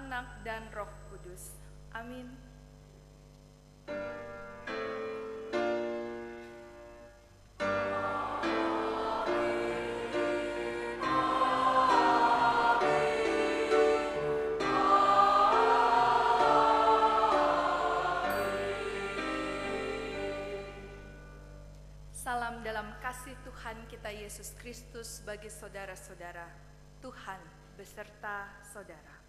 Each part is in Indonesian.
Anak, dan Roh Kudus. Amin. Salam dalam kasih Tuhan kita Yesus Kristus bagi saudara-saudara. Tuhan beserta saudara.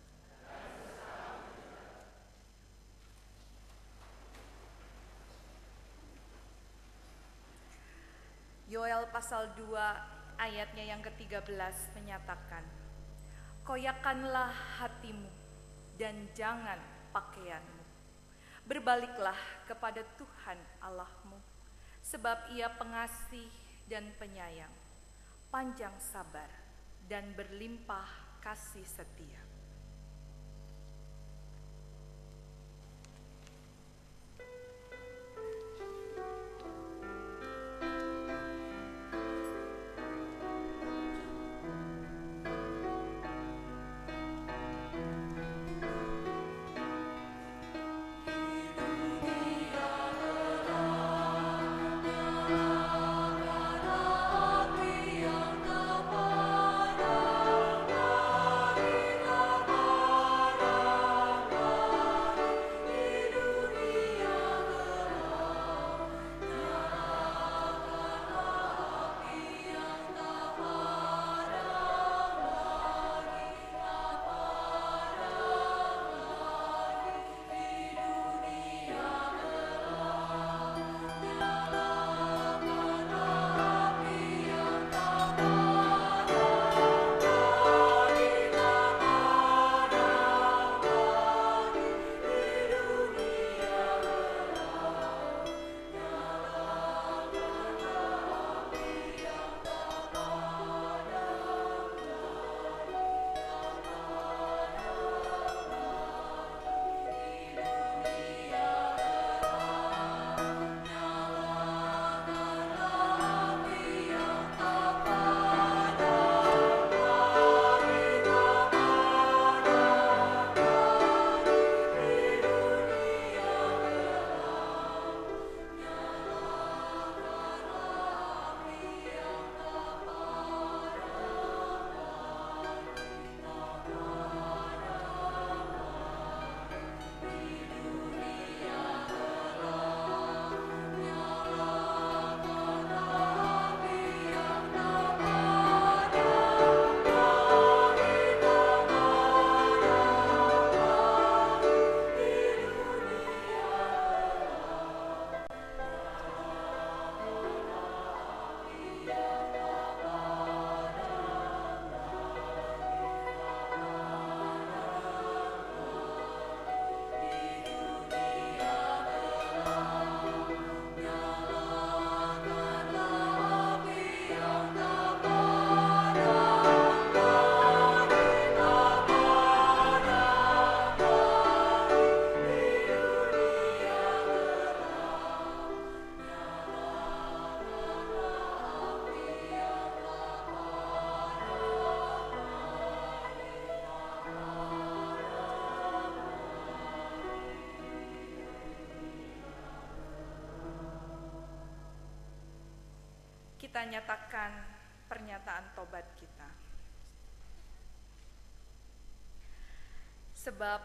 Yoel pasal 2 ayatnya yang ke-13 menyatakan, koyakanlah hatimu dan jangan pakaianmu. Berbaliklah kepada Tuhan Allahmu, sebab Ia pengasih dan penyayang, panjang sabar dan berlimpah kasih setia. Kita nyatakan pernyataan tobat kita. Sebab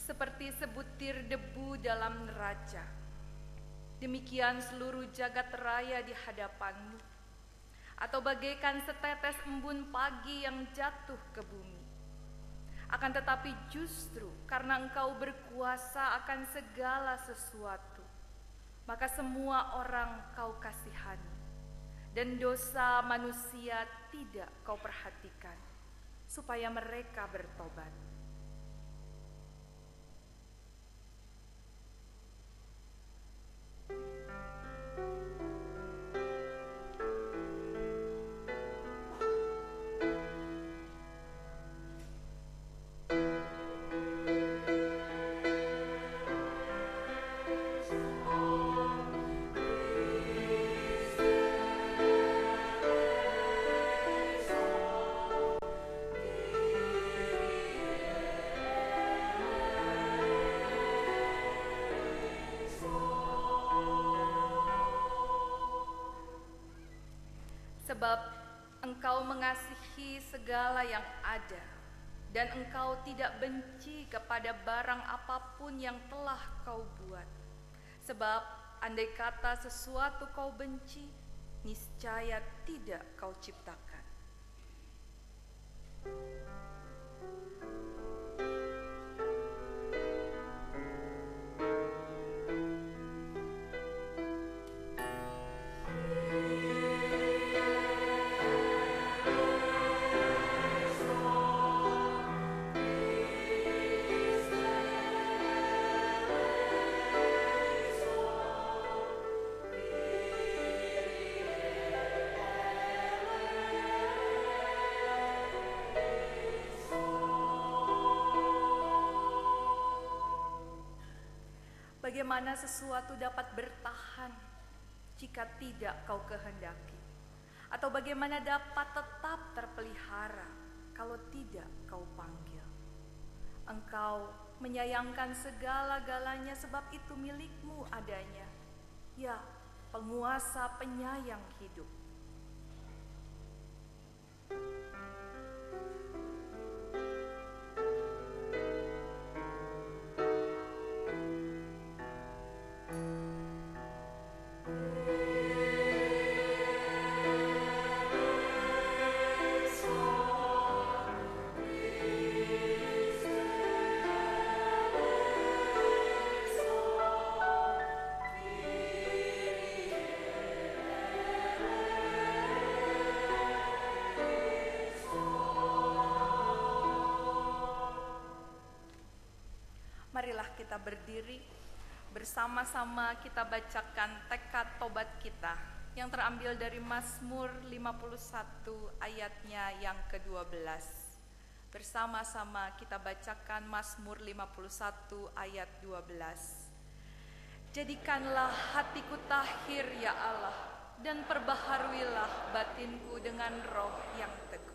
seperti sebutir debu dalam neraca, demikian seluruh jagat raya di hadapanmu, atau bagaikan setetes embun pagi yang jatuh ke bumi. Akan tetapi justru karena Engkau berkuasa akan segala sesuatu, maka semua orang Kau kasihani, dan dosa manusia tidak Kau perhatikan, supaya mereka bertobat. Sebab Engkau mengasihi segala yang ada, dan Engkau tidak benci kepada barang apapun yang telah Kau buat. Sebab andai kata sesuatu Kau benci, niscaya tidak Kau ciptakan. Bagaimana sesuatu dapat bertahan jika tidak Kau kehendaki? Atau bagaimana dapat tetap terpelihara kalau tidak Kau panggil? Engkau menyayangkan segala-galanya sebab itu milik-Mu adanya. Ya, penguasa penyayang hidup. Marilah kita berdiri, bersama-sama kita bacakan tekad tobat kita yang terambil dari Mazmur 51 ayatnya yang ke-12. Bersama-sama kita bacakan Mazmur 51 ayat 12. Jadikanlah hatiku tahir ya Allah, dan perbaharuilah batinku dengan roh yang teguh.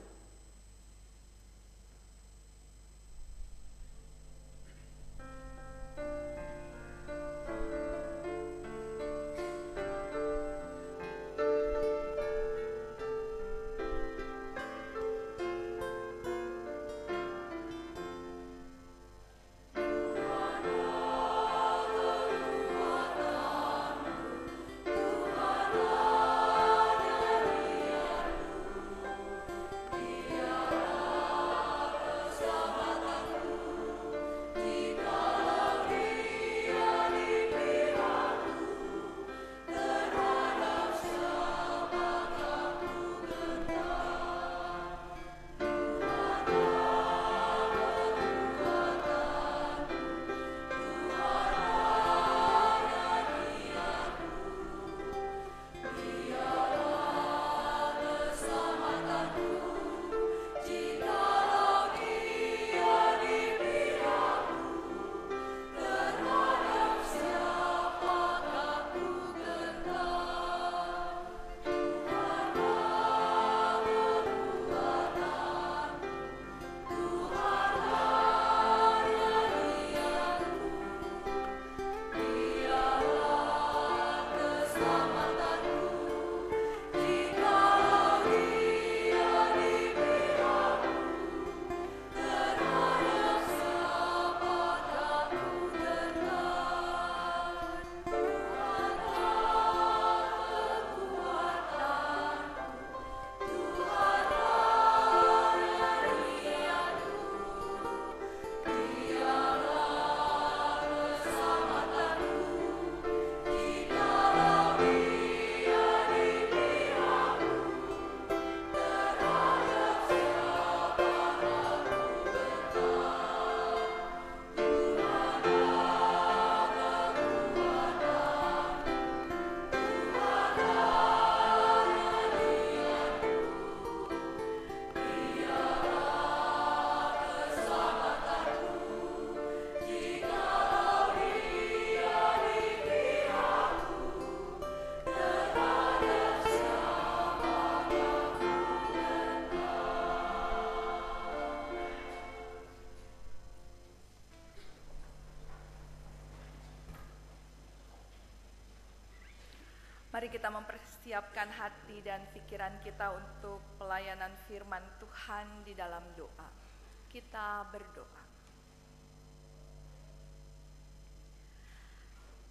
Mari kita mempersiapkan hati dan pikiran kita untuk pelayanan firman Tuhan di dalam doa. Kita berdoa.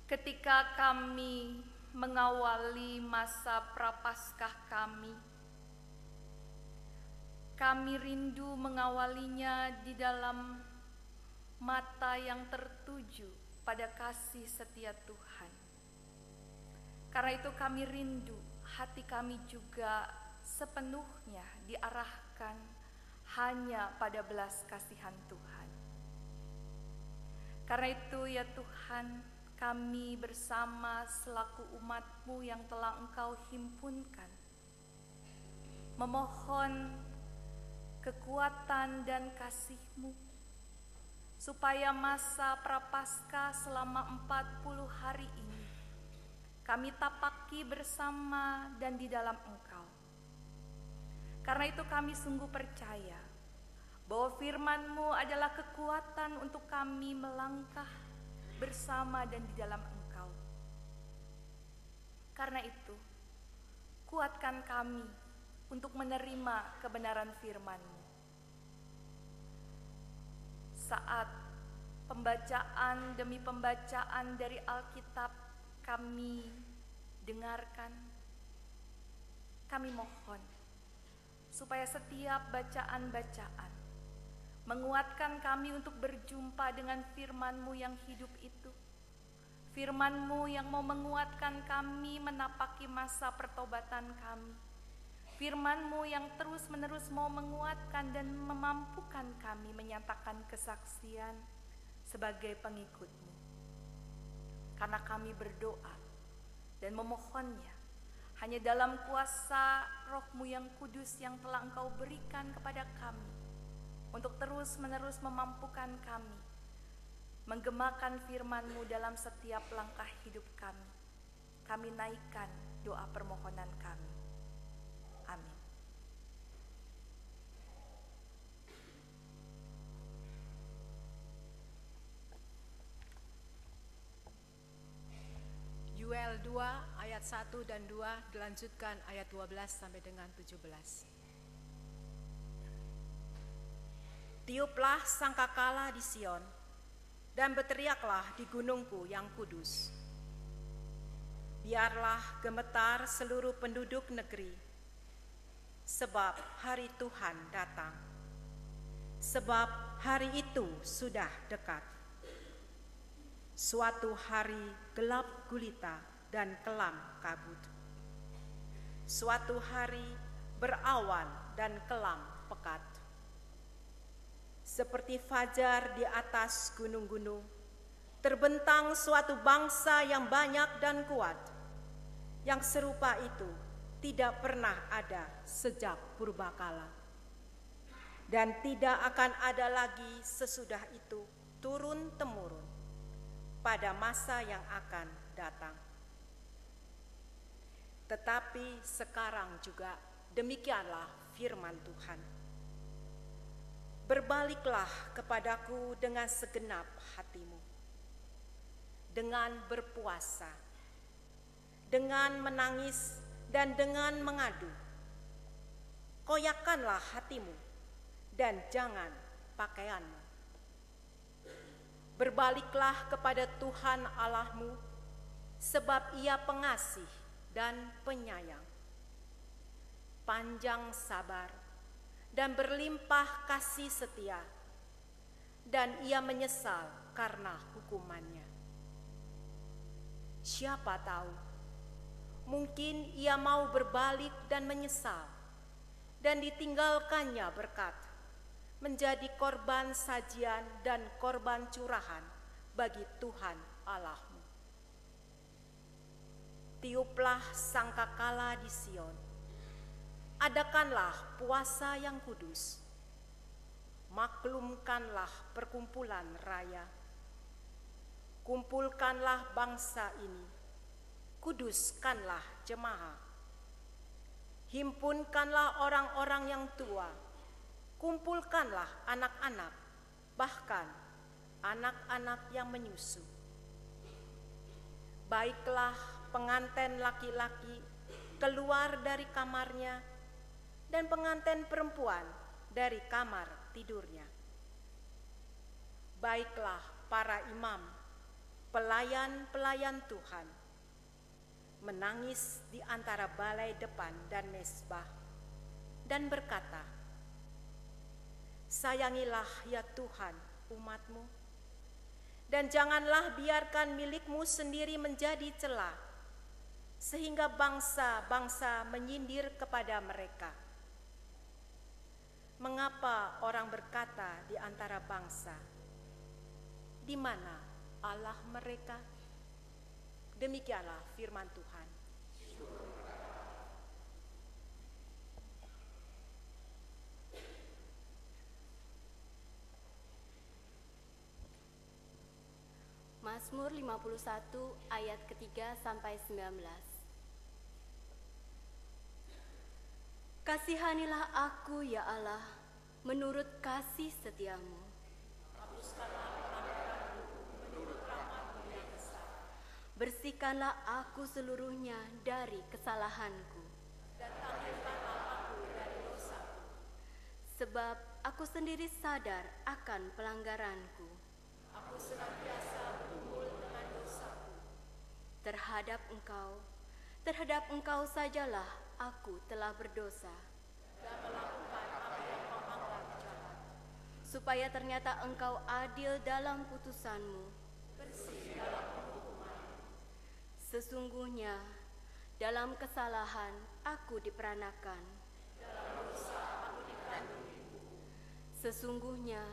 Ketika kami mengawali masa prapaskah kami rindu mengawalinya di dalam mata yang tertuju pada kasih setia Tuhan. Karena itu kami rindu hati kami juga sepenuhnya diarahkan hanya pada belas kasihan Tuhan. Karena itu ya Tuhan, kami bersama selaku umat-Mu yang telah Engkau himpunkan, memohon kekuatan dan kasih-Mu, supaya masa prapaskah selama 40 hari ini kami tapaki bersama dan di dalam Engkau. Karena itu kami sungguh percaya bahwa firman-Mu adalah kekuatan untuk kami melangkah bersama dan di dalam Engkau. Karena itu, kuatkan kami untuk menerima kebenaran firman-Mu. Saat pembacaan demi pembacaan dari Alkitab kami dengarkan, kami mohon supaya setiap bacaan-bacaan menguatkan kami untuk berjumpa dengan firman-Mu yang hidup itu. Firman-Mu yang mau menguatkan kami menapaki masa pertobatan kami. Firman-Mu yang terus-menerus mau menguatkan dan memampukan kami menyatakan kesaksian sebagai pengikut-Mu. Karena kami berdoa dan memohonnya hanya dalam kuasa Roh-Mu yang kudus yang telah Engkau berikan kepada kami, untuk terus-menerus memampukan kami menggemakan firman-Mu dalam setiap langkah hidup kami. Kami naikkan doa permohonan kami. Amin. Yuel 2 ayat 1 dan 2 dilanjutkan ayat 12 sampai dengan 17. Tiuplah sangkakala di Sion, dan berteriaklah di gunungku yang kudus. Biarlah gemetar seluruh penduduk negeri, sebab hari Tuhan datang. Sebab hari itu sudah dekat. Suatu hari gelap gulita dan kelam kabut. Suatu hari berawan dan kelam pekat. Seperti fajar di atas gunung-gunung, terbentang suatu bangsa yang banyak dan kuat. Yang serupa itu tidak pernah ada sejak purbakala. Dan tidak akan ada lagi sesudah itu turun-temurun pada masa yang akan datang. Tetapi sekarang juga demikianlah firman Tuhan. Berbaliklah kepadaku dengan segenap hatimu, dengan berpuasa, dengan menangis dan dengan mengadu. Koyakkanlah hatimu dan jangan pakaianmu. Berbaliklah kepada Tuhan Allahmu, sebab Ia pengasih dan penyayang, panjang sabar, dan berlimpah kasih setia, dan Ia menyesal karena hukumannya. Siapa tahu, mungkin Ia mau berbalik dan menyesal, dan ditinggalkannya berkat, menjadi korban sajian dan korban curahan bagi Tuhan Allahmu. Tiuplah sangkakala di Sion, adakanlah puasa yang kudus, maklumkanlah perkumpulan raya, kumpulkanlah bangsa ini, kuduskanlah jemaah, himpunkanlah orang-orang yang tua, kumpulkanlah anak-anak, bahkan anak-anak yang menyusu. Baiklah pengantin laki-laki keluar dari kamarnya dan pengantin perempuan dari kamar tidurnya. Baiklah para imam, pelayan-pelayan Tuhan, menangis di antara balai depan dan mezbah dan berkata, "Sayangilah ya Tuhan umat-Mu, dan janganlah biarkan milikmu sendiri menjadi celah, sehingga bangsa-bangsa menyindir kepada mereka. Mengapa orang berkata di antara bangsa, di mana Allah mereka?" Demikianlah firman Tuhan. Mazmur 51 ayat ketiga sampai 19. Kasihanilah aku ya Allah, menurut kasih setiamu. Bersihkanlah aku seluruhnya dari kesalahanku. Sebab aku sendiri sadar akan pelanggaranku. Aku senantiasa bergumul dengan dosaku. Terhadap engkau sajalah aku telah berdosa. Dan melakukan apa yang kau anggap jahat. Supaya ternyata engkau adil dalam putusanmu. Bersih dalam penghukuman. Sesungguhnya dalam kesalahan aku diperanakan. Dalam dosa aku dikandung. Sesungguhnya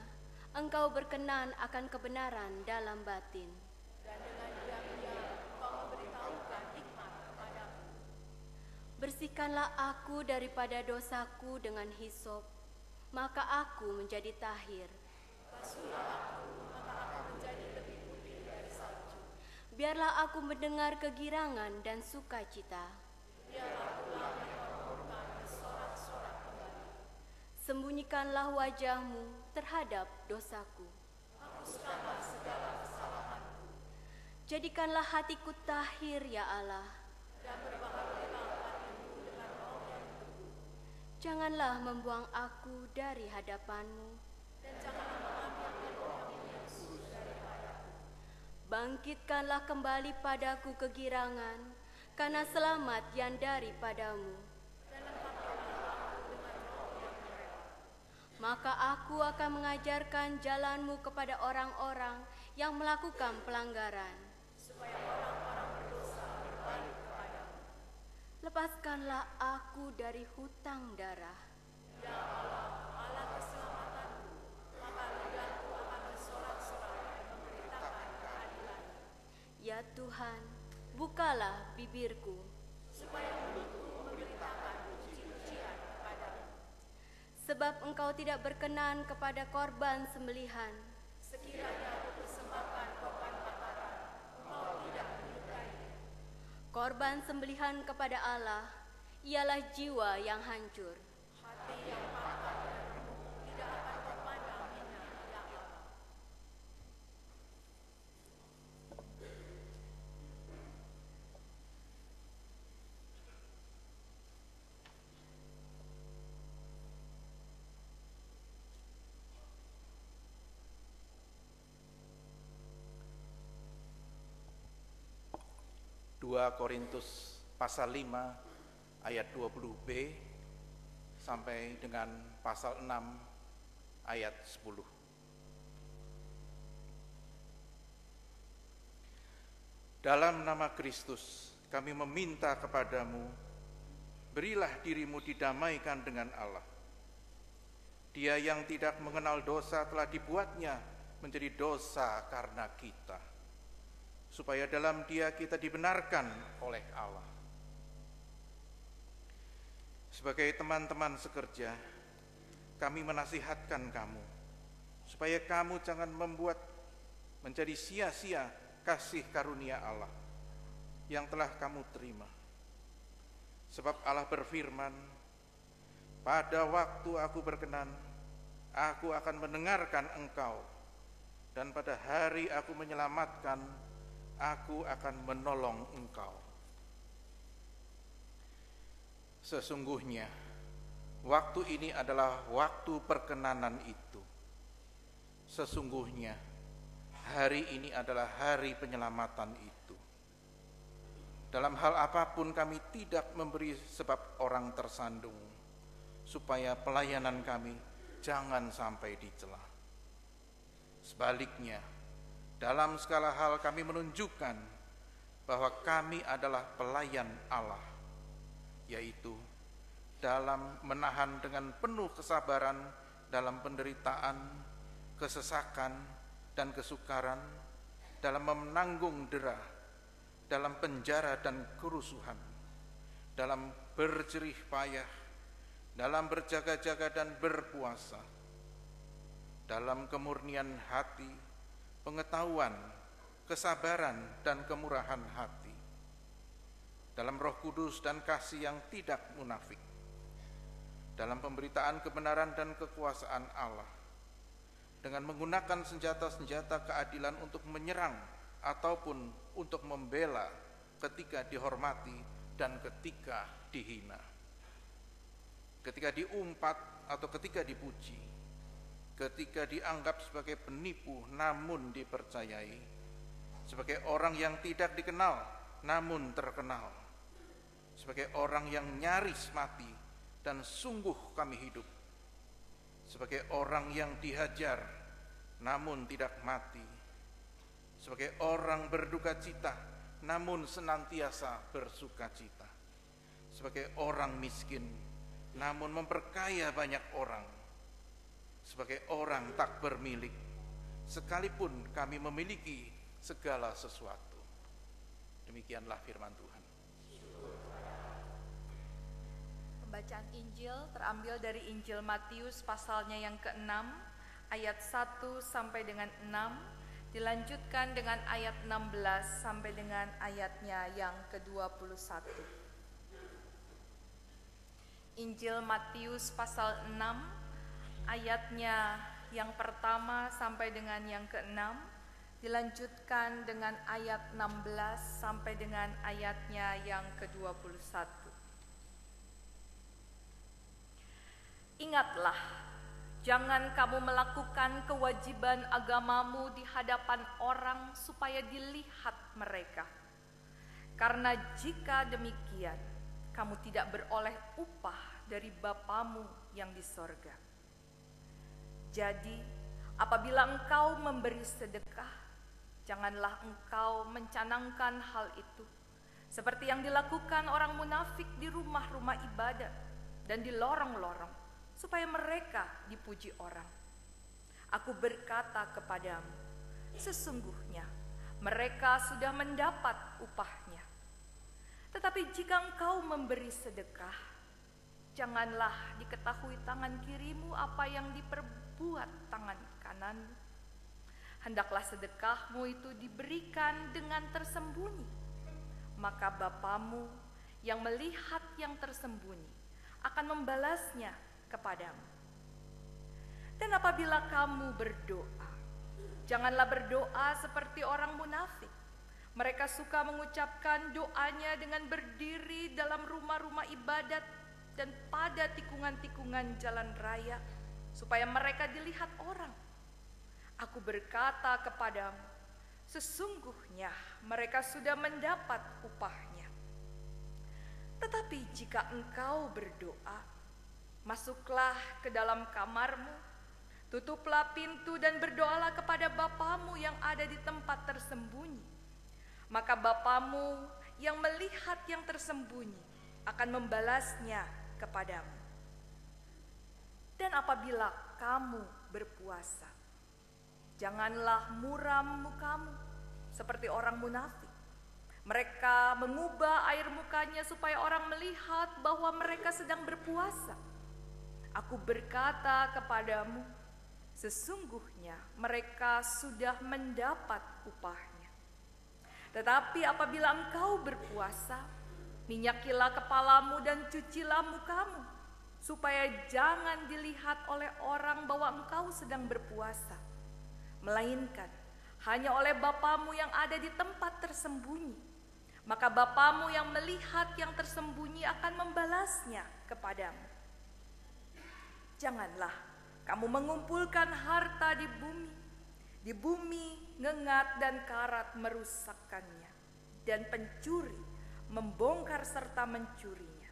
engkau berkenan akan kebenaran dalam batin. Dan dengan diam-diam kau memberitahukan hikmat kepadaku. Bersihkanlah aku daripada dosaku dengan hisop, maka aku menjadi tahir. Basuhlah aku, maka aku menjadi lebih putih dari salju. Biarlah aku mendengar kegirangan dan sukacita. Biarlah tulang yang kau bukan bersorak-sorak kembali. Sembunyikanlah wajahmu terhadap dosaku. Hapuskanlah segala kesalahanku. Jadikanlah hatiku tahir ya Allah. Dan berbahagialah hatimu dengan roh yang teguh. Janganlah membuang aku dari hadapanmu. Dan janganlah mengambil roh yang Yesus daripadaku. Bangkitkanlah kembali padaku kegirangan, karena selamat yang daripadamu. Dan lengkapilah aku dengan roh yang mereka. Maka aku akan mengajarkan jalanmu kepada orang-orang yang melakukan pelanggaran. Supaya orang-orang berdosa berbalik kepadamu. Lepaskanlah aku dari hutang darah. Ya Allah, Allah keselamatanku, maka lidahku akan bersorak-sorak memberitakan keadilan. Ya Tuhan, bukalah bibirku. Supaya mulutku memberitakan puji-pujian kepadamu. Sebab engkau tidak berkenan kepada korban sembelihan. Sekiranya aku persembahkan korban bakaran, engkau tidak menyukai. Korban sembelihan kepada Allah ialah jiwa yang hancur. Hati yang pangkat dan remuk tidak akan kau pandang hina, ya Allah. Korintus pasal 5 ayat 20b sampai dengan pasal 6 ayat 10. Dalam nama Kristus kami meminta kepadamu, berilah dirimu didamaikan dengan Allah. Dia yang tidak mengenal dosa telah dibuatnya menjadi dosa karena kita, supaya dalam Dia kita dibenarkan oleh Allah. Sebagai teman-teman sekerja, kami menasihatkan kamu, supaya kamu jangan membuat menjadi sia-sia kasih karunia Allah yang telah kamu terima. Sebab Allah berfirman, pada waktu aku berkenan, aku akan mendengarkan engkau, dan pada hari aku menyelamatkan, aku akan menolong engkau. Sesungguhnya waktu ini adalah waktu perkenanan itu. Sesungguhnya hari ini adalah hari penyelamatan itu. Dalam hal apapun kami tidak memberi sebab orang tersandung, supaya pelayanan kami jangan sampai dicela. Sebaliknya, dalam segala hal kami menunjukkan bahwa kami adalah pelayan Allah, yaitu dalam menahan dengan penuh kesabaran dalam penderitaan, kesesakan, dan kesukaran, dalam menanggung dera, dalam penjara dan kerusuhan, dalam berjerih payah, dalam berjaga-jaga dan berpuasa, dalam kemurnian hati, pengetahuan, kesabaran, dan kemurahan hati, dalam Roh Kudus dan kasih yang tidak munafik, dalam pemberitaan kebenaran dan kekuasaan Allah, dengan menggunakan senjata-senjata keadilan untuk menyerang ataupun untuk membela ketika dihormati dan ketika dihina, ketika diumpat atau ketika dipuji, ketika dianggap sebagai penipu namun dipercayai, sebagai orang yang tidak dikenal namun terkenal, sebagai orang yang nyaris mati dan sungguh kami hidup, sebagai orang yang dihajar namun tidak mati, sebagai orang berduka cita namun senantiasa bersuka cita, sebagai orang miskin namun memperkaya banyak orang, sebagai orang tak bermilik sekalipun kami memiliki segala sesuatu. Demikianlah firman Tuhan. Pembacaan Injil terambil dari Injil Matius pasalnya yang ke-6 ayat 1 sampai dengan 6, dilanjutkan dengan ayat 16 sampai dengan ayatnya yang ke-21. Injil Matius pasal 6 ayatnya yang pertama sampai dengan yang ke-6, dilanjutkan dengan ayat 16 sampai dengan ayatnya yang ke-21. Ingatlah, jangan kamu melakukan kewajiban agamamu di hadapan orang supaya dilihat mereka. Karena jika demikian, kamu tidak beroleh upah dari Bapamu yang di sorga. Jadi, apabila engkau memberi sedekah, janganlah engkau mencanangkan hal itu, seperti yang dilakukan orang munafik di rumah-rumah ibadat dan di lorong-lorong, supaya mereka dipuji orang. Aku berkata kepadamu, sesungguhnya mereka sudah mendapat upahnya. Tetapi jika engkau memberi sedekah, janganlah diketahui tangan kirimu apa yang diperbuat tangan kananmu. Hendaklah sedekahmu itu diberikan dengan tersembunyi, maka Bapamu yang melihat yang tersembunyi akan membalasnya kepadamu. Dan apabila kamu berdoa, janganlah berdoa seperti orang munafik. Mereka suka mengucapkan doanya dengan berdiri dalam rumah-rumah ibadat dan pada tikungan-tikungan jalan raya, supaya mereka dilihat orang. Aku berkata kepadamu, sesungguhnya mereka sudah mendapat upahnya. Tetapi jika engkau berdoa, masuklah ke dalam kamarmu, tutuplah pintu dan berdoalah kepada Bapamu yang ada di tempat tersembunyi. Maka Bapamu yang melihat yang tersembunyi akan membalasnya kepadamu. Dan apabila kamu berpuasa, janganlah muram mukamu seperti orang munafik. Mereka mengubah air mukanya supaya orang melihat bahwa mereka sedang berpuasa. Aku berkata kepadamu, sesungguhnya mereka sudah mendapat upahnya. Tetapi apabila engkau berpuasa, minyakilah kepalamu dan cucilah mukamu, supaya jangan dilihat oleh orang bahwa engkau sedang berpuasa, melainkan hanya oleh Bapamu yang ada di tempat tersembunyi. maka Bapamu yang melihat yang tersembunyi akan membalasnya kepadamu. Janganlah kamu mengumpulkan harta di bumi. Di bumi ngengat dan karat merusakkannya, dan pencuri membongkar serta mencurinya.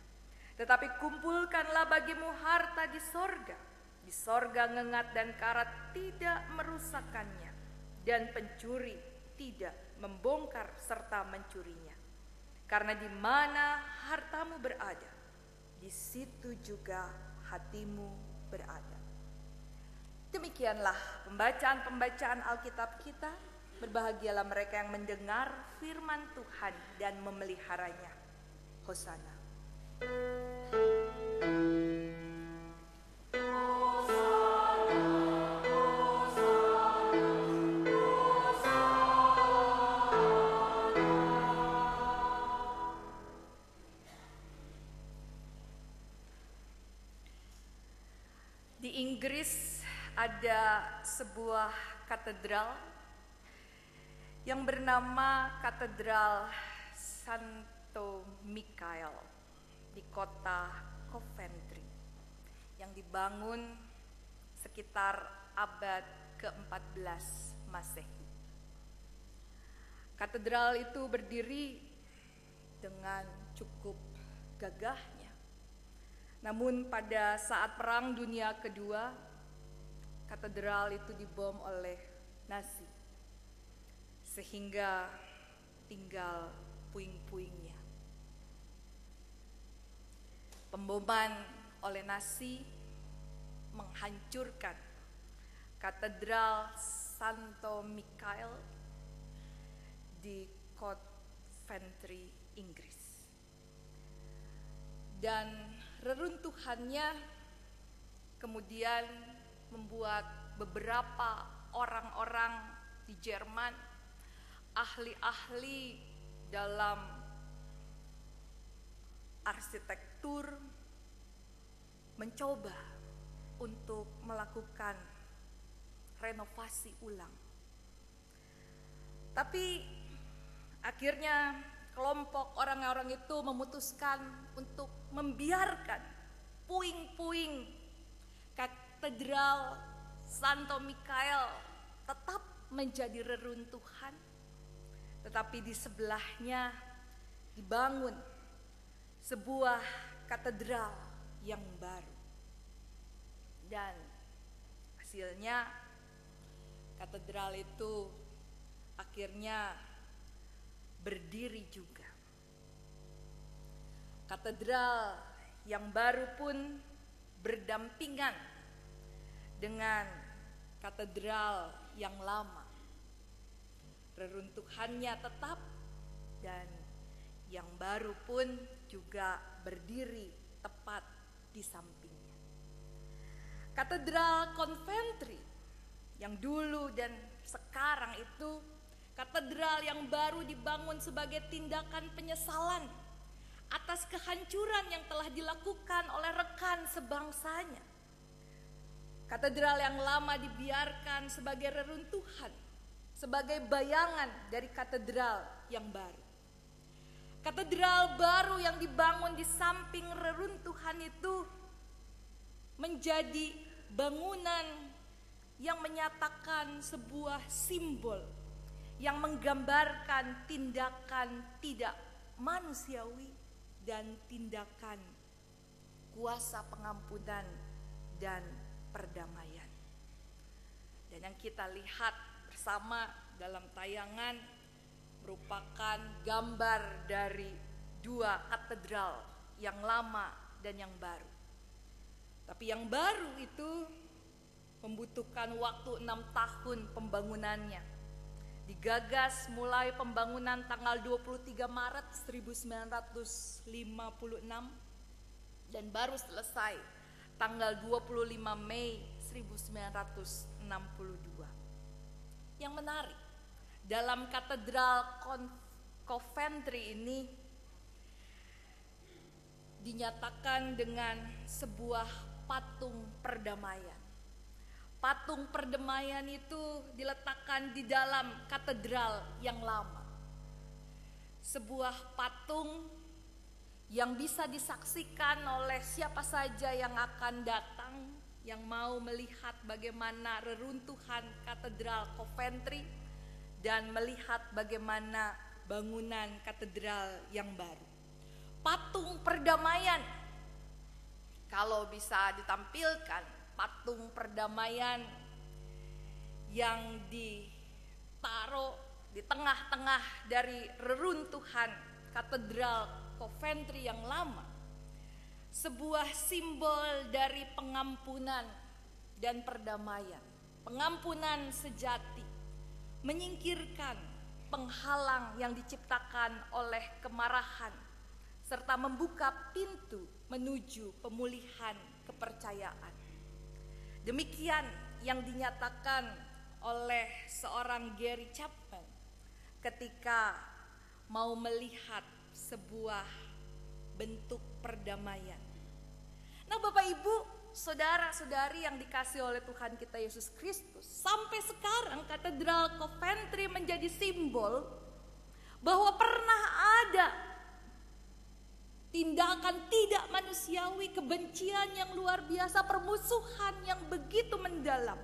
Tetapi kumpulkanlah bagimu harta di sorga. Di sorga ngengat dan karat tidak merusakkannya, dan pencuri tidak membongkar serta mencurinya. Karena di mana hartamu berada, di situ juga hatimu berada. Demikianlah pembacaan-pembacaan Alkitab kita. Berbahagialah mereka yang mendengar firman Tuhan dan memeliharanya. Hosana. Di Inggris ada sebuah katedral yang bernama Katedral Santo Mikael di kota Coventry, yang dibangun sekitar abad ke-14 Masehi. Katedral itu berdiri dengan cukup gagahnya. Namun pada saat Perang Dunia Kedua, katedral itu dibom oleh Nazi, sehingga tinggal puing-puingnya. Pemboman oleh Nazi menghancurkan Katedral Santo Mikael di Coventry, Inggris. Dan reruntuhannya kemudian membuat beberapa orang-orang di Jerman, ahli-ahli dalam arsitektur, mencoba untuk melakukan renovasi ulang. Tapi akhirnya kelompok orang-orang itu memutuskan untuk membiarkan puing-puing Katedral Santo Mikael tetap menjadi reruntuhan, tetapi di sebelahnya dibangun sebuah katedral yang baru. Dan hasilnya katedral itu akhirnya berdiri juga. Katedral yang baru pun berdampingan dengan katedral yang lama. Reruntuhannya tetap dan yang baru pun juga berdiri tepat di sampingnya. Katedral Coventry yang dulu dan sekarang itu katedral yang baru dibangun sebagai tindakan penyesalan atas kehancuran yang telah dilakukan oleh rekan sebangsanya. Katedral yang lama dibiarkan sebagai reruntuhan, sebagai bayangan dari katedral yang baru. Katedral baru yang dibangun di samping reruntuhan itu menjadi bangunan yang menyatakan sebuah simbol yang menggambarkan tindakan tidak manusiawi dan tindakan kuasa pengampunan dan perdamaian. Dan yang kita lihat bersama dalam tayangan merupakan gambar dari dua katedral, yang lama dan yang baru. Tapi yang baru itu membutuhkan waktu 6 tahun pembangunannya. Digagas mulai pembangunan tanggal 23 Maret 1956 dan baru selesai tanggal 25 Mei 1962. Yang menarik, dalam katedral Coventry ini dinyatakan dengan sebuah patung perdamaian. Patung perdamaian itu diletakkan di dalam katedral yang lama. sebuah patung yang bisa disaksikan oleh siapa saja yang akan datang, yang mau melihat bagaimana reruntuhan katedral Coventry dan melihat bagaimana bangunan katedral yang baru. Patung perdamaian, kalau bisa ditampilkan patung perdamaian yang ditaruh di tengah-tengah dari reruntuhan katedral Coventry yang lama, sebuah simbol dari pengampunan dan perdamaian, pengampunan sejati, menyingkirkan penghalang yang diciptakan oleh kemarahan, serta membuka pintu menuju pemulihan kepercayaan. Demikian yang dinyatakan oleh seorang Gary Chapman ketika mau melihat sebuah bentuk perdamaian. Nah, Bapak Ibu, saudara-saudari yang dikasihi oleh Tuhan kita Yesus Kristus, sampai sekarang katedral Coventry menjadi simbol bahwa pernah ada tindakan tidak manusiawi, kebencian yang luar biasa, permusuhan yang begitu mendalam.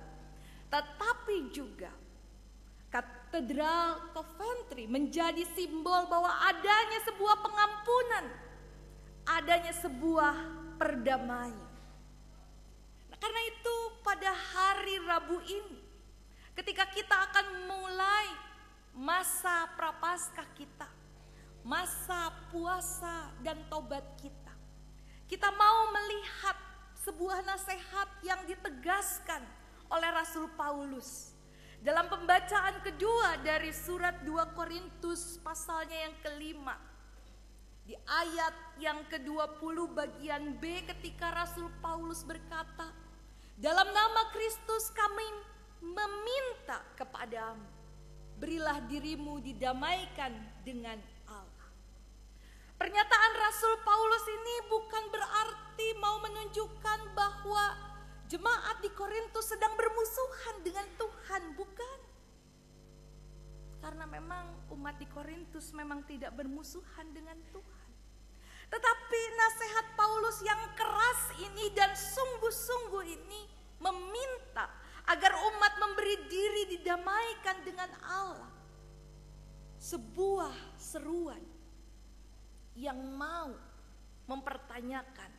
Tetapi juga katedral Coventry menjadi simbol bahwa adanya sebuah pengampunan, adanya sebuah perdamaian. Nah, karena itu pada hari Rabu ini, ketika kita akan mulai masa prapaskah kita, masa puasa dan tobat kita, kita mau melihat sebuah nasihat yang ditegaskan oleh Rasul Paulus dalam pembacaan kedua dari surat 2 Korintus pasalnya yang kelima, di ayat yang ke-20 bagian B, ketika Rasul Paulus berkata, dalam nama Kristus kami meminta kepadamu, berilah dirimu didamaikan dengan Allah. Pernyataan Rasul Paulus ini bukan berarti mau menunjukkan bahwa jemaat di Korintus sedang bermusuhan dengan Tuhan, bukan. Karena memang umat di Korintus memang tidak bermusuhan dengan Tuhan. Tetapi nasihat Paulus yang keras ini dan sungguh-sungguh ini meminta agar umat memberi diri didamaikan dengan Allah. Sebuah seruan yang mau mempertanyakan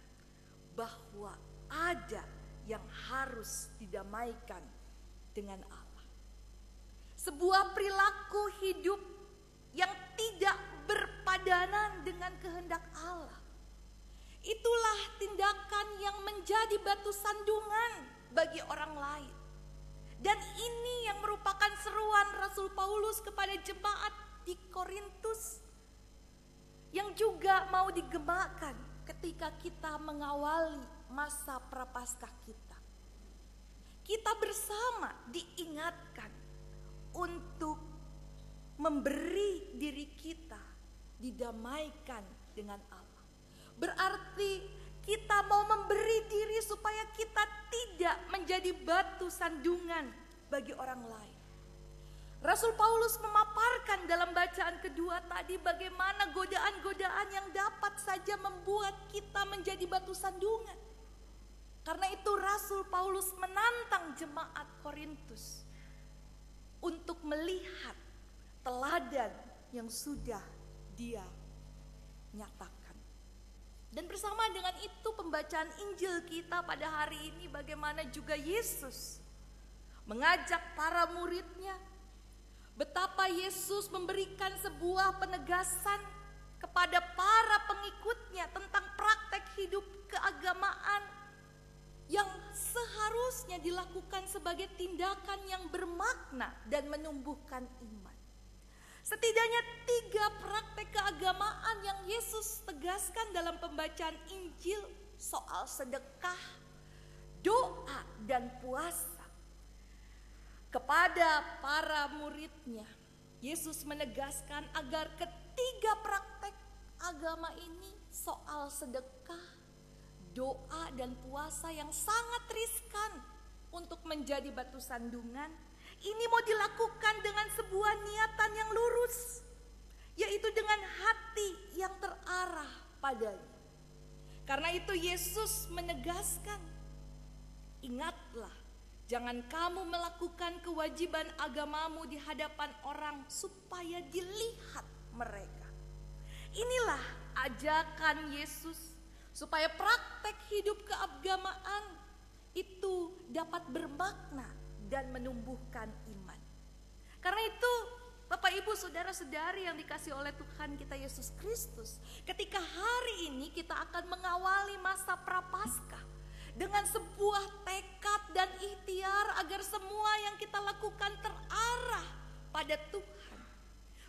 bahwa ada yang harus didamaikan dengan Allah. Sebuah perilaku hidup yang tidak berpadanan dengan kehendak Allah. Itulah tindakan yang menjadi batu sandungan bagi orang lain. Dan ini yang merupakan seruan Rasul Paulus kepada jemaat di Korintus yang juga mau digemakan ketika kita mengawali masa prapaskah kita. Kita bersama diingatkan untuk memberi diri kita didamaikan dengan Allah. Berarti kita mau memberi diri supaya kita tidak menjadi batu sandungan bagi orang lain. Rasul Paulus memaparkan dalam bacaan kedua tadi bagaimana godaan-godaan yang dapat saja membuat kita menjadi batu sandungan. Karena itu Rasul Paulus menantang jemaat Korintus untuk melihat teladan yang sudah dia nyatakan. Dan bersama dengan itu pembacaan Injil kita pada hari ini bagaimana juga Yesus mengajak para muridnya, betapa Yesus memberikan sebuah penegasan kepada para pengikutnya tentang praktek hidup keagamaan yang seharusnya dilakukan sebagai tindakan yang bermakna dan menumbuhkan iman. Setidaknya 3 praktek keagamaan yang Yesus tegaskan dalam pembacaan Injil soal sedekah, doa, dan puasa. Kepada para muridnya, Yesus menegaskan agar ketiga praktek agama ini soal sedekah, doa, dan puasa yang sangat riskan untuk menjadi batu sandungan, ini mau dilakukan dengan sebuah niatan yang lurus, yaitu dengan padanya. Karena itu Yesus menegaskan, ingatlah, jangan kamu melakukan kewajiban agamamu di hadapan orang supaya dilihat mereka. Inilah ajakan Yesus supaya praktek hidup keagamaan itu dapat bermakna dan menumbuhkan iman. Karena itu Bapak Ibu saudara-saudari yang dikasihi oleh Tuhan kita Yesus Kristus, ketika hari ini kita akan mengawali masa Prapaskah dengan sebuah tekad dan ikhtiar agar semua yang kita lakukan terarah pada Tuhan.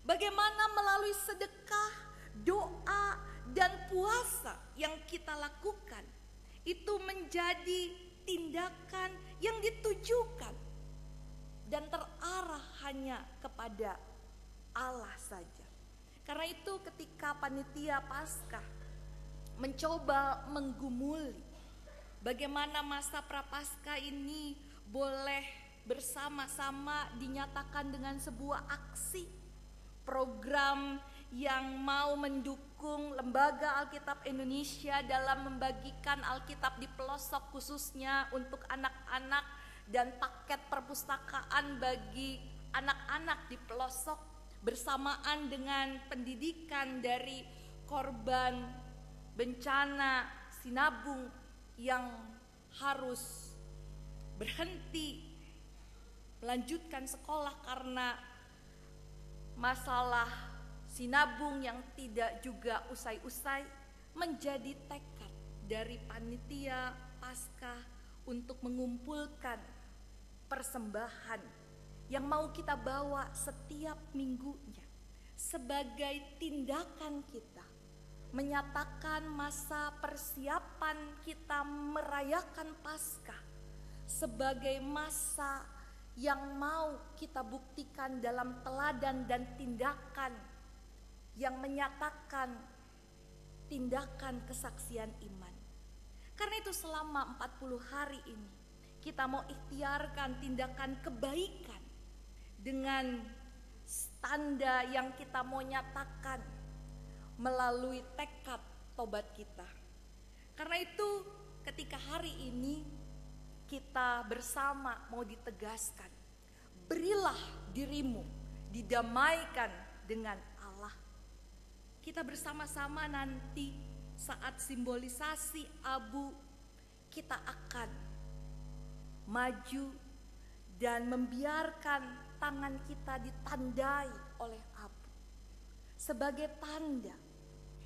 Bagaimana melalui sedekah, doa, dan puasa yang kita lakukan itu menjadi tindakan yang ditujukan dan terarah hanya kepada Allah saja. Karena itu ketika panitia Paskah mencoba menggumuli bagaimana masa Prapaskah ini boleh bersama-sama dinyatakan dengan sebuah aksi, program yang mau mendukung Lembaga Alkitab Indonesia dalam membagikan Alkitab di pelosok khususnya untuk anak-anak dan paket perpustakaan bagi anak-anak di pelosok bersamaan dengan pendidikan dari korban bencana Sinabung yang harus berhenti melanjutkan sekolah karena masalah Sinabung yang tidak juga usai-usai, menjadi tekad dari panitia Paskah untuk mengumpulkan persembahan yang mau kita bawa setiap minggunya sebagai tindakan kita menyatakan masa persiapan kita merayakan Paskah sebagai masa yang mau kita buktikan dalam teladan dan tindakan yang menyatakan tindakan kesaksian iman. Karena itu selama 40 hari ini kita mau ikhtiarkan tindakan kebaikan dengan tanda yang kita mau nyatakan melalui tekad tobat kita. Karena itu ketika hari ini kita bersama mau ditegaskan, berilah dirimu didamaikan dengan Allah. Kita bersama-sama nanti saat simbolisasi abu, kita akan maju dan membiarkan tangan kita ditandai oleh abu. Sebagai tanda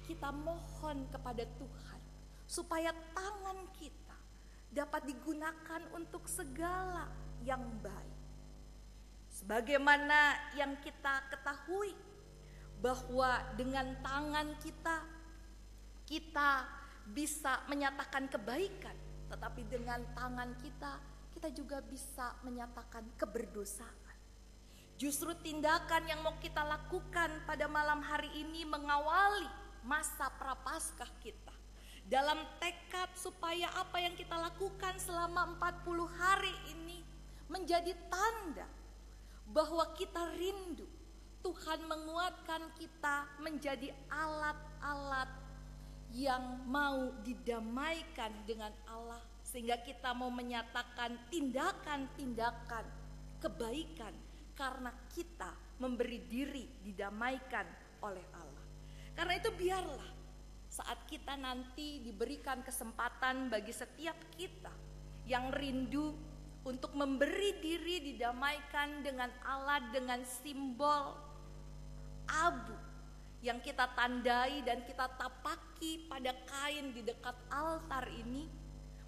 kita mohon kepada Tuhan supaya tangan kita dapat digunakan untuk segala yang baik. Sebagaimana yang kita ketahui bahwa dengan tangan kita bisa menyatakan kebaikan, tetapi dengan tangan kita juga bisa menyatakan keberdosaan. Justru tindakan yang mau kita lakukan pada malam hari ini mengawali masa Prapaskah kita dalam tekad supaya apa yang kita lakukan selama 40 hari ini menjadi tanda bahwa kita rindu Tuhan menguatkan kita menjadi alat-alat yang mau didamaikan dengan Allah, sehingga kita mau menyatakan tindakan-tindakan kebaikan karena kita memberi diri didamaikan oleh Allah. Karena itu biarlah saat kita nanti diberikan kesempatan bagi setiap kita yang rindu untuk memberi diri didamaikan dengan Allah dengan simbol abu yang kita tandai dan kita tapaki pada kain di dekat altar ini,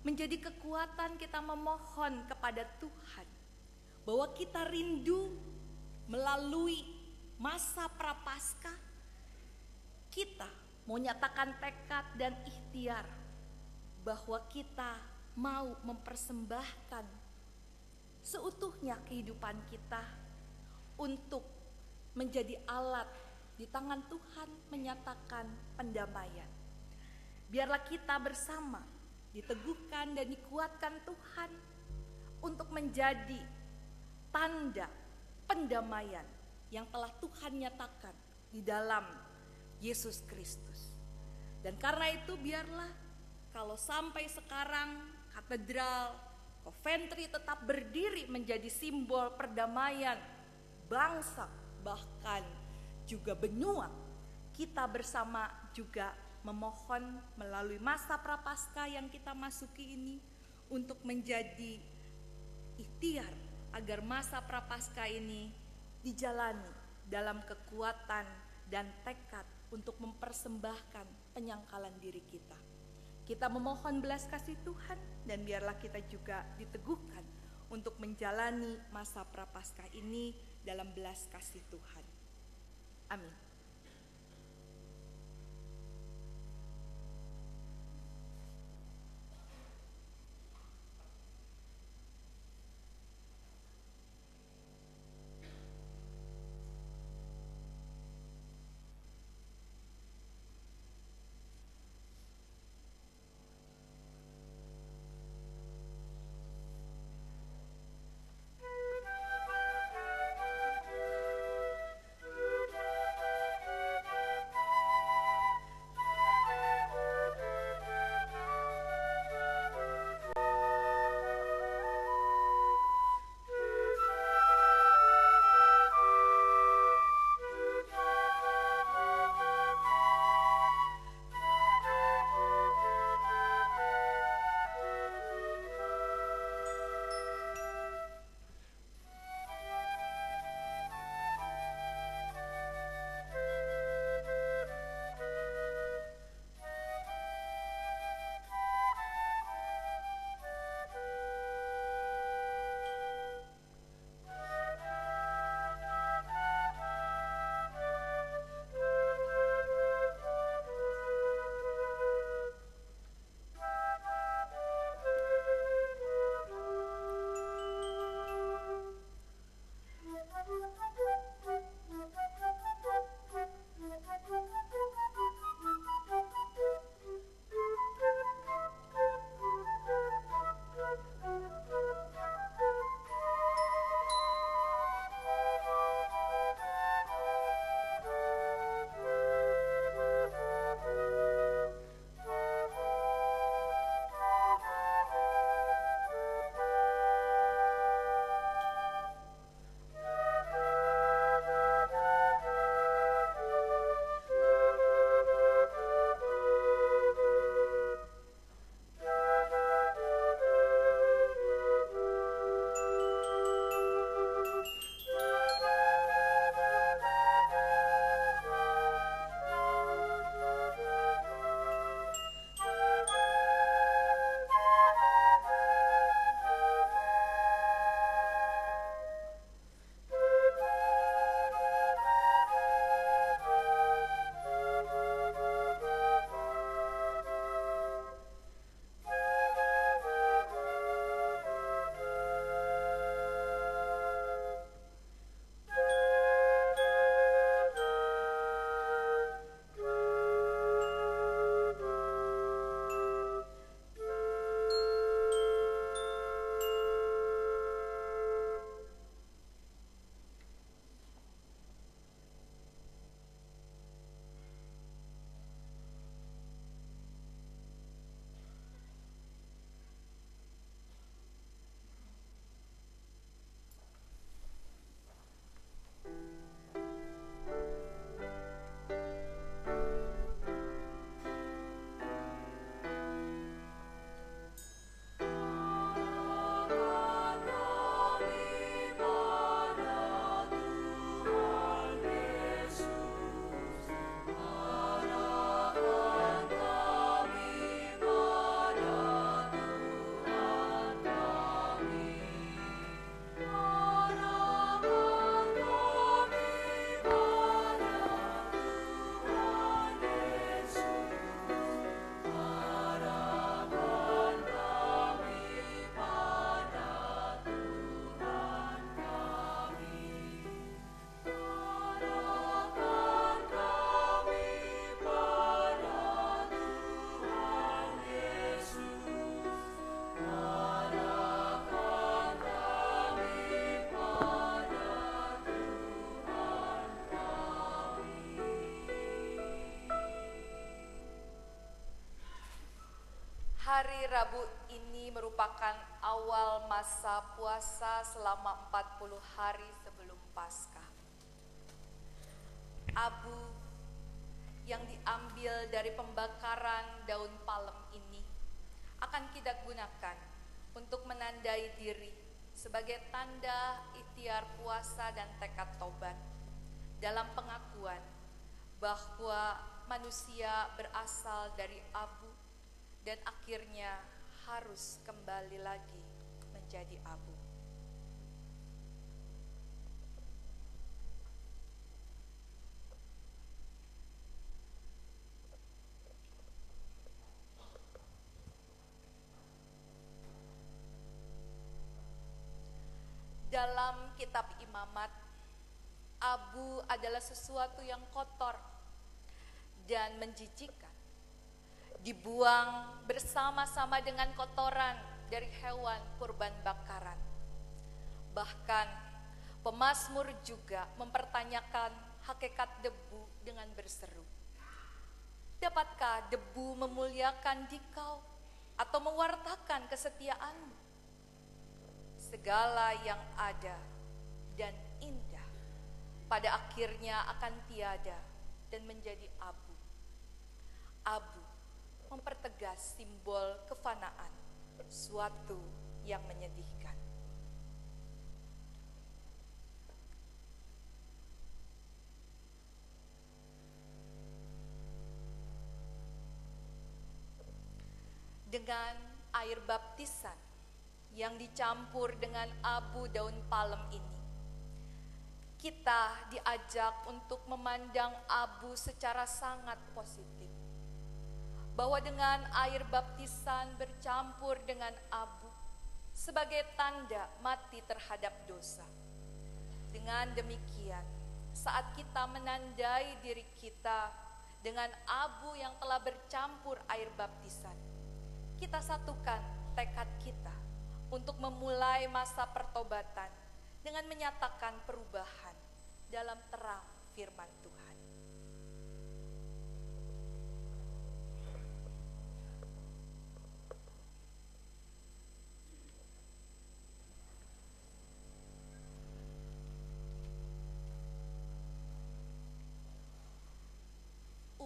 menjadi kekuatan kita memohon kepada Tuhan bahwa kita rindu melalui masa Prapaskah kita mau nyatakan tekad dan ikhtiar bahwa kita mau mempersembahkan seutuhnya kehidupan kita untuk menjadi alat di tangan Tuhan menyatakan pendamaian. Biarlah kita bersama diteguhkan dan dikuatkan Tuhan untuk menjadi tanda pendamaian yang telah Tuhan nyatakan di dalam Yesus Kristus. Dan karena itu biarlah kalau sampai sekarang katedral Coventry tetap berdiri menjadi simbol perdamaian bangsa, bahkan juga benua, kita bersama juga memohon melalui masa prapaskah yang kita masuki ini untuk menjadi ikhtiar agar masa prapaskah ini dijalani dalam kekuatan dan tekad untuk mempersembahkan penyangkalan diri kita. Kita memohon belas kasih Tuhan dan biarlah kita juga diteguhkan untuk menjalani masa prapaskah ini dalam belas kasih Tuhan. Amin. Hari Rabu ini merupakan awal masa puasa selama 40 hari sebelum Paskah. Abu yang diambil dari pembakaran daun palem ini akan kita gunakan untuk menandai diri sebagai tanda ikhtiar puasa dan tekad tobat dalam pengakuan bahwa manusia berasal dari abu dan akhirnya harus kembali lagi menjadi abu. Dalam kitab Imamat, abu adalah sesuatu yang kotor dan menjijikkan, dibuang bersama-sama dengan kotoran dari hewan kurban bakaran. Bahkan pemazmur juga mempertanyakan hakikat debu dengan berseru, dapatkah debu memuliakan dikau atau mewartakan kesetiaanmu? Segala yang ada dan indah pada akhirnya akan tiada dan menjadi abu. Abu mempertegas simbol kefanaan, suatu yang menyedihkan. Dengan air baptisan yang dicampur dengan abu daun palem ini, kita diajak untuk memandang abu secara sangat positif. Bahwa dengan air baptisan bercampur dengan abu sebagai tanda mati terhadap dosa. Dengan demikian, saat kita menandai diri kita dengan abu yang telah bercampur air baptisan, kita satukan tekad kita untuk memulai masa pertobatan dengan menyatakan perubahan dalam terang firman Tuhan.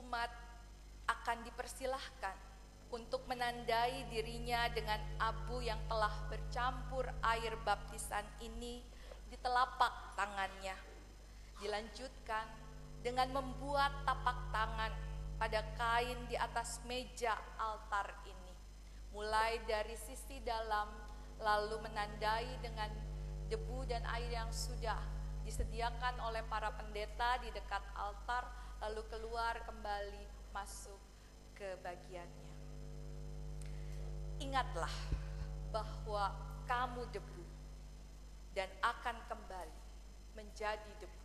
Umat akan dipersilahkan untuk menandai dirinya dengan abu yang telah bercampur air baptisan ini di telapak tangannya. Dilanjutkan dengan membuat tapak tangan pada kain di atas meja altar ini, mulai dari sisi dalam, lalu menandai dengan debu dan air yang sudah disediakan oleh para pendeta di dekat altar, lalu keluar kembali masuk ke bagiannya. Ingatlah bahwa kamu debu dan akan kembali menjadi debu.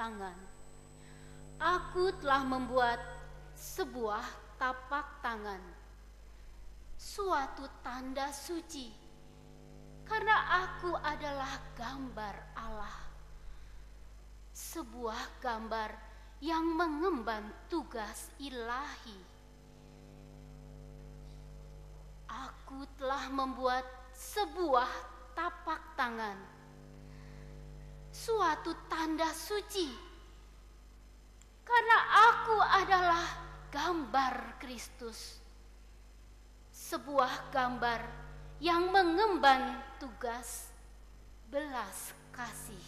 tangan. Aku telah membuat sebuah tapak tangan, suatu tanda suci, karena aku adalah gambar Allah, sebuah gambar yang mengemban tugas ilahi. Aku telah membuat sebuah tapak tangan, suatu tanda suci, karena aku adalah gambar Kristus, sebuah gambar yang mengemban tugas belas kasih.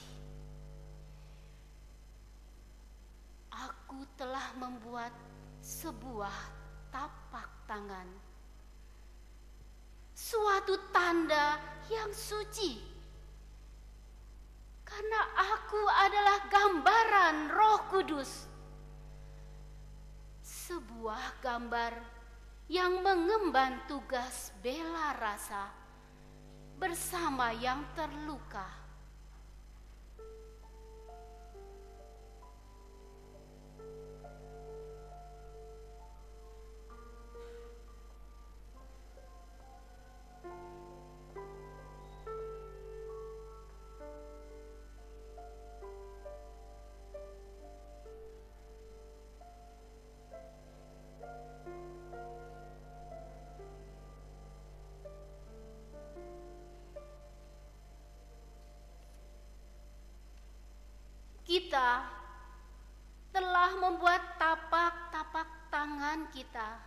Aku telah membuat sebuah tapak tangan, suatu tanda yang suci, karena aku adalah gambaran Roh Kudus, sebuah gambar yang mengemban tugas bela rasa bersama yang terluka. Kita telah membuat tapak-tapak tangan kita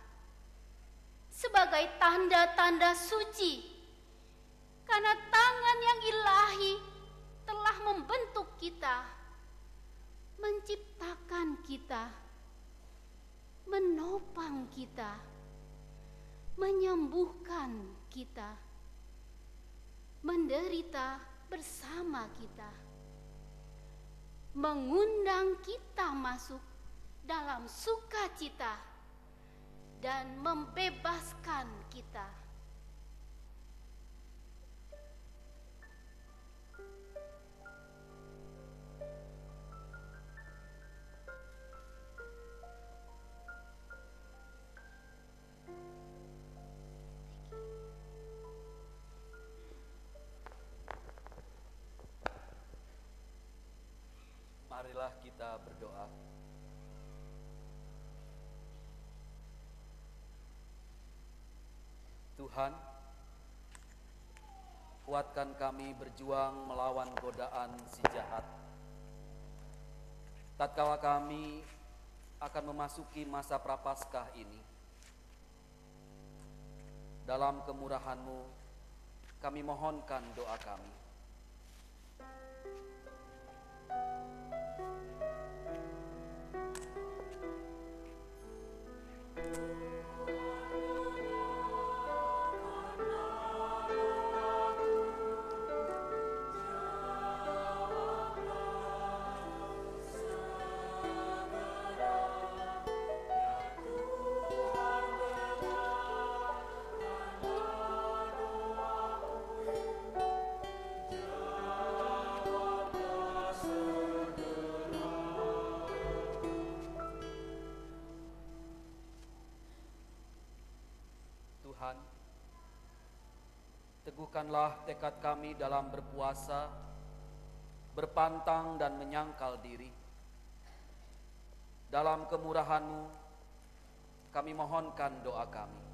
sebagai tanda-tanda suci, karena tangan yang ilahi telah membentuk kita, menciptakan kita, menopang kita, menyembuhkan kita, menderita bersama kita, mengundang kita masuk dalam sukacita dan membebaskan kita. Marilah kita berdoa. Tuhan, kuatkan kami berjuang melawan godaan si jahat. Tatkala kami akan memasuki masa prapaskah ini, dalam kemurahan-Mu kami mohonkan doa kami. Tuhan, teguhkanlah tekad kami dalam berpuasa, berpantang dan menyangkal diri. Dalam kemurahan-Mu, kami mohonkan doa kami.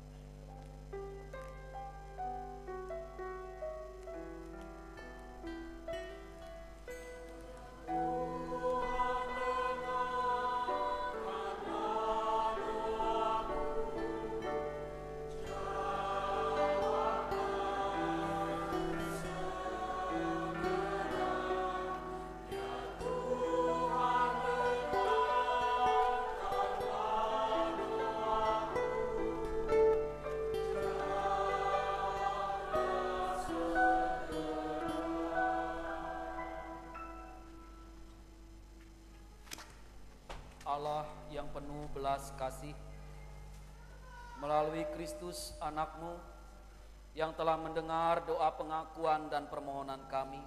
Allah yang penuh belas kasih, melalui Kristus anak-Mu yang telah mendengar doa pengakuan dan permohonan kami,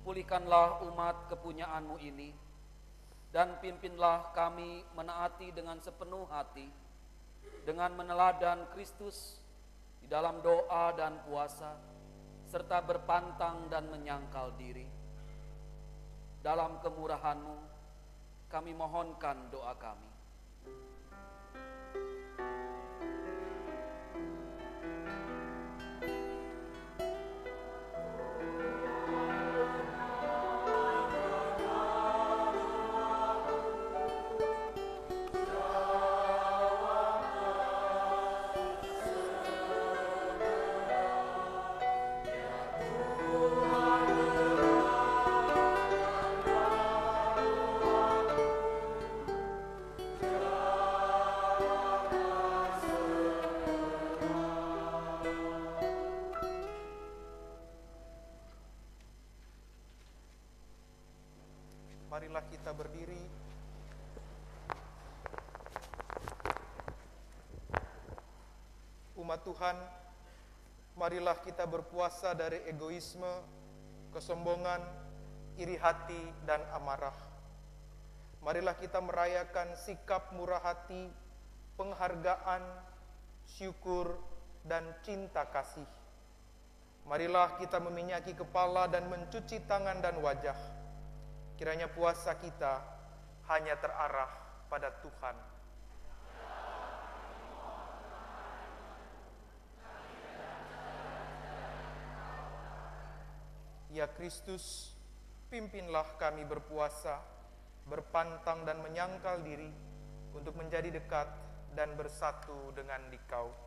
pulihkanlah umat umat kepunyaan-Mu ini, dan pimpinlah kami menaati dengan sepenuh hati, dengan meneladan Kristus di dalam doa dan puasa, serta berpantang dan menyangkal diri. Dalam kemurahan-Mu, kami mohonkan doa kami. Marilah kita berdiri. Umat Tuhan, marilah kita berpuasa dari egoisme, kesombongan, iri hati, dan amarah. Marilah kita merayakan sikap murah hati, penghargaan, syukur, dan cinta kasih. Marilah kita meminyaki kepala dan mencuci tangan dan wajah. Kiranya puasa kita hanya terarah pada Tuhan. Ya Kristus, pimpinlah kami berpuasa, berpantang dan menyangkal diri untuk menjadi dekat dan bersatu dengan Dikau.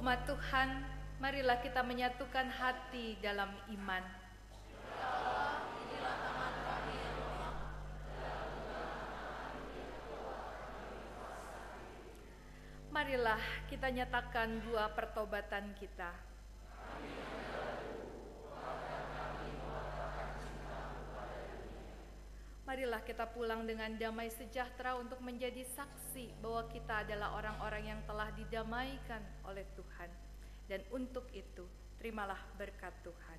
Umat Tuhan, marilah kita menyatukan hati dalam iman. Marilah kita nyatakan dua pertobatan kita. marilah kita pulang dengan damai sejahtera untuk menjadi saksi bahwa kita adalah orang-orang yang telah didamaikan oleh Tuhan. Dan untuk itu, terimalah berkat Tuhan.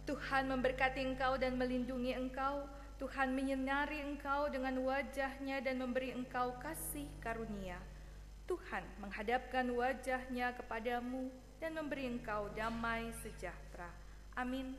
Tuhan memberkati engkau dan melindungi engkau. Tuhan menyinari engkau dengan wajah-Nya dan memberi engkau kasih karunia. Tuhan menghadapkan wajah-Nya kepadamu dan memberi engkau damai sejahtera. Amin.